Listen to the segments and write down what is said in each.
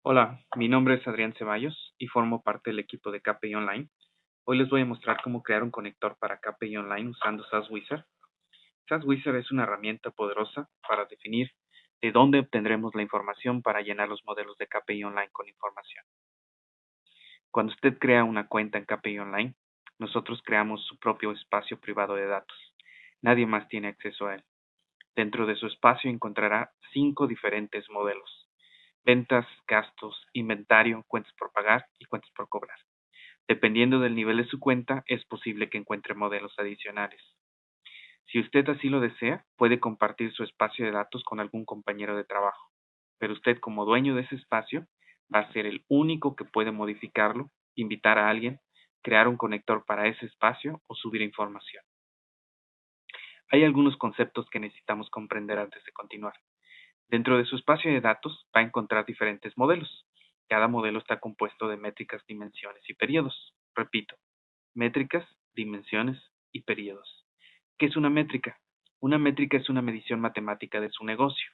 Hola, mi nombre es Adrián Ceballos y formo parte del equipo de KPI Online. Hoy les voy a mostrar cómo crear un conector para KPI Online usando SAS Wizard. SAS Wizard es una herramienta poderosa para definir de dónde obtendremos la información para llenar los modelos de KPI Online con información. Cuando usted crea una cuenta en KPI Online, nosotros creamos su propio espacio privado de datos. Nadie más tiene acceso a él. Dentro de su espacio encontrará 5 diferentes modelos: ventas, gastos, inventario, cuentas por pagar y cuentas por cobrar. Dependiendo del nivel de su cuenta, es posible que encuentre modelos adicionales. Si usted así lo desea, puede compartir su espacio de datos con algún compañero de trabajo, pero usted, como dueño de ese espacio, va a ser el único que puede modificarlo, invitar a alguien, crear un conector para ese espacio o subir información. Hay algunos conceptos que necesitamos comprender antes de continuar. Dentro de su espacio de datos va a encontrar diferentes modelos. Cada modelo está compuesto de métricas, dimensiones y periodos. Repito, métricas, dimensiones y periodos. ¿Qué es una métrica? Una métrica es una medición matemática de su negocio.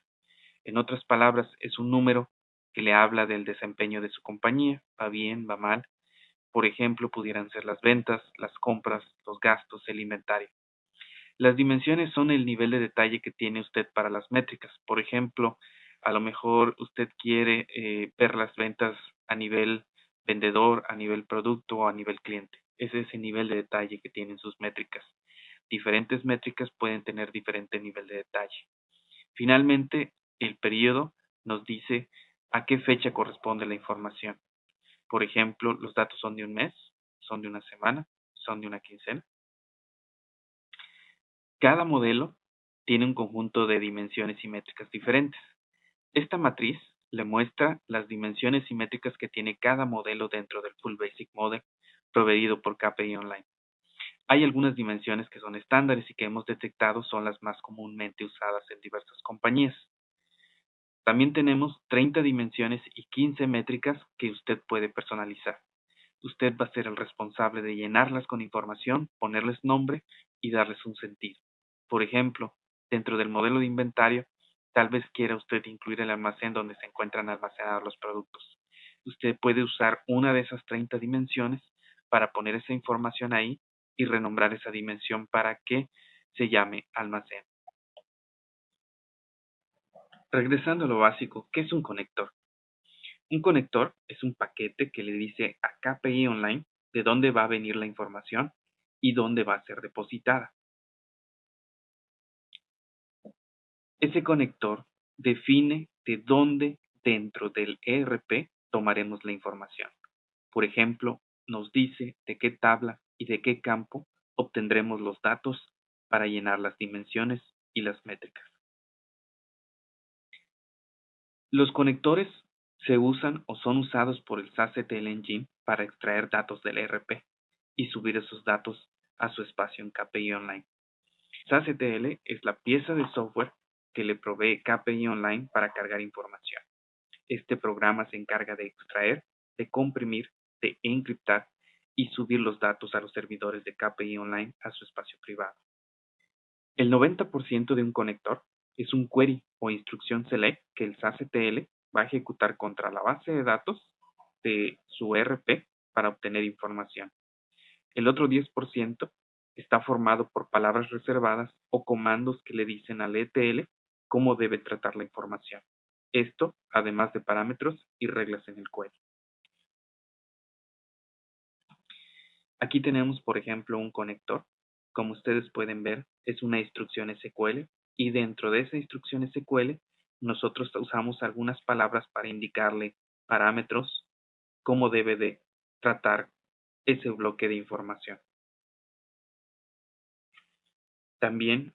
En otras palabras, es un número que le habla del desempeño de su compañía. Va bien, va mal. Por ejemplo, pudieran ser las ventas, las compras, los gastos, el inventario. Las dimensiones son el nivel de detalle que tiene usted para las métricas. Por ejemplo, a lo mejor usted quiere ver las ventas a nivel vendedor, a nivel producto o a nivel cliente. Ese es el nivel de detalle que tienen sus métricas. Diferentes métricas pueden tener diferente nivel de detalle. Finalmente, el periodo nos dice a qué fecha corresponde la información. Por ejemplo, los datos son de un mes, son de una semana, son de una quincena. Cada modelo tiene un conjunto de dimensiones y métricas diferentes. Esta matriz le muestra las dimensiones y métricas que tiene cada modelo dentro del Full Basic Model proveído por KPI Online. Hay algunas dimensiones que son estándares y que hemos detectado son las más comúnmente usadas en diversas compañías. También tenemos 30 dimensiones y 15 métricas que usted puede personalizar. Usted va a ser el responsable de llenarlas con información, ponerles nombre y darles un sentido. Por ejemplo, dentro del modelo de inventario, tal vez quiera usted incluir el almacén donde se encuentran almacenados los productos. Usted puede usar una de esas 30 dimensiones para poner esa información ahí y renombrar esa dimensión para que se llame almacén. Regresando a lo básico, ¿qué es un conector? Un conector es un paquete que le dice a KPI Online de dónde va a venir la información y dónde va a ser depositada. Ese conector define de dónde dentro del ERP tomaremos la información. Por ejemplo, nos dice de qué tabla y de qué campo obtendremos los datos para llenar las dimensiones y las métricas. Los conectores se usan o son usados por el SAS ETL Engine para extraer datos del ERP y subir esos datos a su espacio en KPI Online. SAS ETL es la pieza de software que le provee KPI Online para cargar información. Este programa se encarga de extraer, de comprimir, de encriptar y subir los datos a los servidores de KPI Online a su espacio privado. El 90% de un conector es un query o instrucción select que el SAS ETL va a ejecutar contra la base de datos de su ERP para obtener información. El otro 10% está formado por palabras reservadas o comandos que le dicen al ETL cómo debe tratar la información. Esto, además de parámetros y reglas en el query. Aquí tenemos, por ejemplo, un conector. Como ustedes pueden ver, es una instrucción SQL y dentro de esa instrucción SQL nosotros usamos algunas palabras para indicarle parámetros, cómo debe de tratar ese bloque de información. También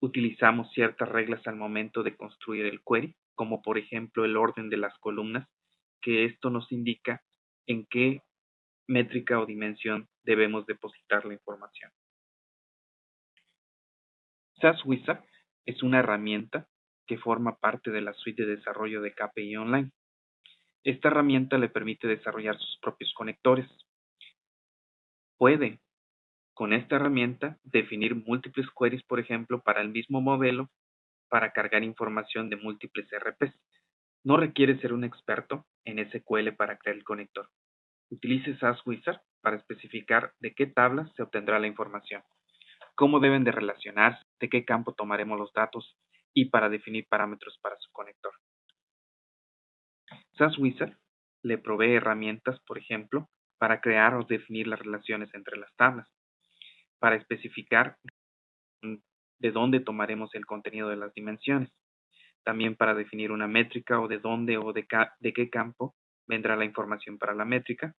utilizamos ciertas reglas al momento de construir el query, como por ejemplo el orden de las columnas, que esto nos indica en qué métrica o dimensión debemos depositar la información. SAS Wizard es una herramienta que forma parte de la suite de desarrollo de KPI Online. Esta herramienta le permite desarrollar sus propios conectores. Puede, con esta herramienta, definir múltiples queries, por ejemplo, para el mismo modelo, para cargar información de múltiples RPs. No requiere ser un experto en SQL para crear el conector. Utilice SAS Wizard para especificar de qué tablas se obtendrá la información, cómo deben de relacionarse, de qué campo tomaremos los datos y para definir parámetros para su conector. SAS Wizard le provee herramientas, por ejemplo, para crear o definir las relaciones entre las tablas, para especificar de dónde tomaremos el contenido de las dimensiones, también para definir una métrica o de dónde o de qué campo vendrá la información para la métrica,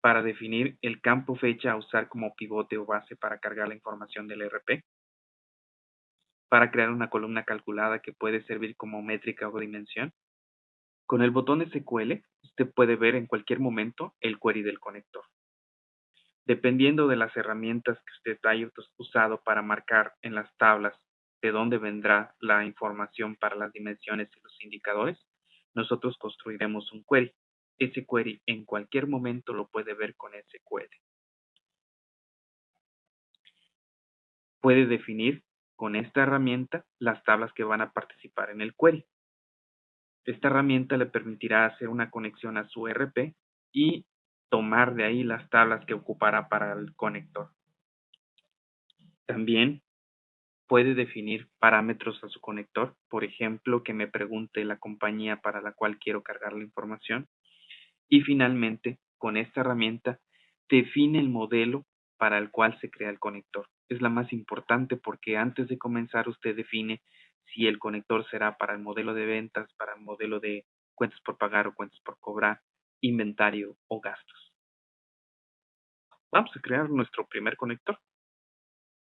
para definir el campo fecha a usar como pivote o base para cargar la información del RP, para crear una columna calculada que puede servir como métrica o dimensión. Con el botón SQL, usted puede ver en cualquier momento el query del conector. Dependiendo de las herramientas que usted haya usado para marcar en las tablas de dónde vendrá la información para las dimensiones y los indicadores, nosotros construiremos un query. Ese query en cualquier momento lo puede ver con SQL. Puede definir con esta herramienta las tablas que van a participar en el query. Esta herramienta le permitirá hacer una conexión a su RP y tomar de ahí las tablas que ocupará para el conector. También puede definir parámetros a su conector, por ejemplo, que me pregunte la compañía para la cual quiero cargar la información. Y finalmente, con esta herramienta, define el modelo para el cual se crea el conector. Es la más importante porque antes de comenzar usted define si el conector será para el modelo de ventas, para el modelo de cuentas por pagar o cuentas por cobrar, inventario o gastos. Vamos a crear nuestro primer conector.